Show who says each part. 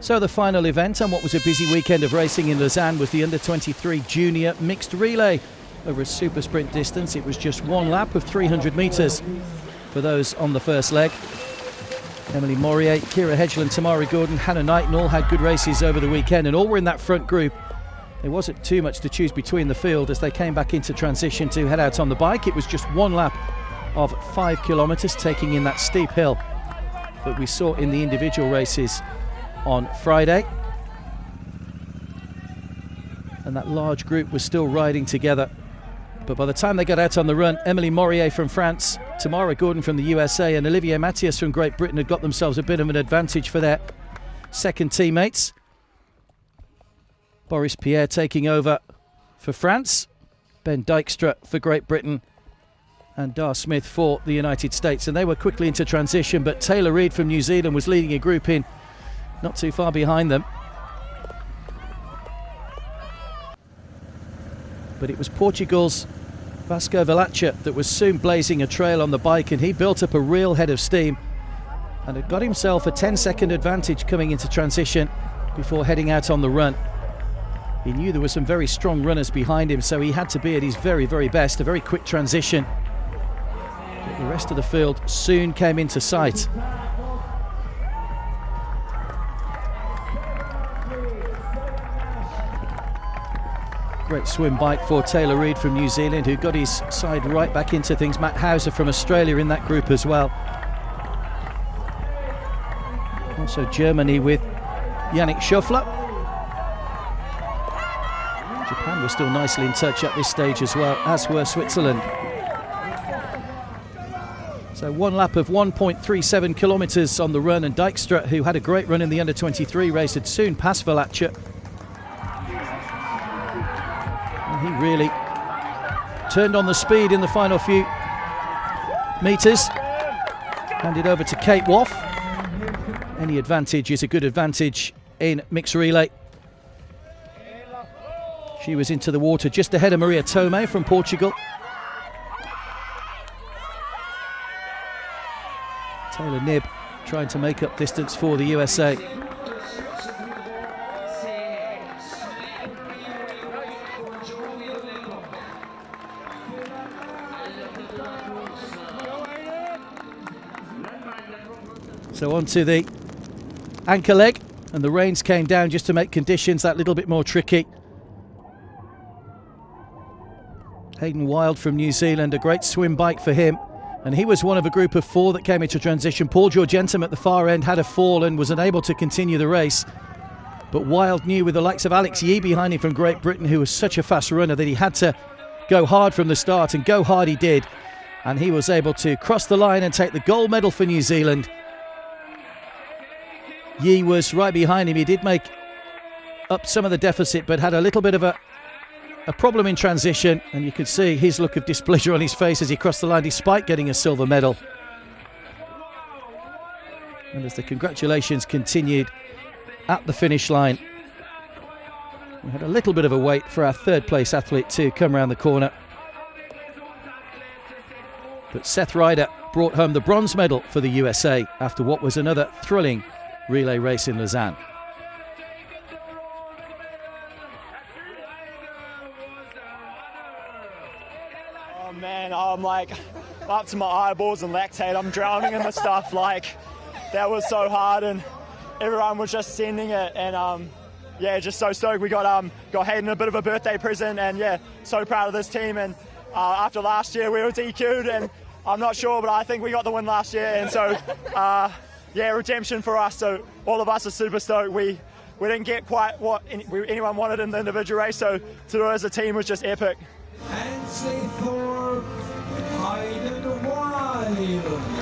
Speaker 1: So the final event on what was a busy weekend of racing in Lausanne was the Under-23 Junior Mixed Relay. Over a super sprint distance, it was just one lap of 300 metres for those on the first leg. Emily Morier, Kira Hedgeland, Tamara Gordon, Hannah Knighton all had good races over the weekend, and all were in that front group. There wasn't too much to choose between the field as they came back into transition to head out on the bike. It was just one lap of 5 kilometres, taking in that steep hill that we saw in the individual races on Friday. And that large group was still riding together. But by the time they got out on the run, Emily Morier from France, Tamara Gordon from the USA and Olivier Mathias from Great Britain had got themselves a bit of an advantage for their second teammates. Boris Pierre taking over for France, Ben Dijkstra for Great Britain and Dar Smith for the United States. And they were quickly into transition, but Taylor Reid from New Zealand was leading a group in not too far behind them. But it was Portugal's Vasco Valacha that was soon blazing a trail on the bike, and he built up a real head of steam and had got himself a 10-second advantage coming into transition before heading out on the run. He knew there were some very strong runners behind him, so he had to be at his very, very best. A very quick transition. But the rest of the field soon came into sight. Great swim bike for Taylor Reid from New Zealand, who got his side right back into things. Matt Hauser from Australia in that group as well. Also Germany with Yannick Schöffler. Japan was still nicely in touch at this stage as well, as were Switzerland. So one lap of 1.37 kilometres on the run, and Dijkstra, who had a great run in the Under-23 race, had soon passed Valacha. He really turned on the speed in the final few metres. Handed over to Kate Woff. Any advantage is a good advantage in mixed relay. She was into the water just ahead of Maria Tomei from Portugal. Taylor Knibb trying to make up distance for the USA. So on to the anchor leg, and the rains came down just to make conditions that little bit more tricky. Hayden Wild from New Zealand, a great swim bike for him, and he was one of a group of 4 that came into transition. Paul Georgentum at the far end had a fall and was unable to continue the race, but Wild knew, with the likes of Alex Yee behind him from Great Britain, who was such a fast runner, that he had to go hard from the start, and go hard he did, and he was able to cross the line and take the gold medal for New Zealand. Yee was right behind him. He did make up some of the deficit, but had a little bit of a problem in transition, and you could see his look of displeasure on his face as he crossed the line despite getting a silver medal. And as the congratulations continued at the finish line, we had a little bit of a wait for our third place athlete to come around the corner. But Seth Ryder brought home the bronze medal for the USA after what was another thrilling relay race in Lausanne.
Speaker 2: Oh man, I'm like up to my eyeballs in lactate. I'm drowning in the stuff. Like, that was so hard, and everyone was just sending it, and yeah, just so stoked. We got Hayden a bit of a birthday present, and yeah, so proud of this team. And after last year we were DQ'd, and I'm not sure, but I think we got the win last year, and so yeah, redemption for us. So all of us are super stoked. We didn't get quite what anyone wanted in the individual race, so to do it as a team was just epic.
Speaker 3: And say for Hayden Wild.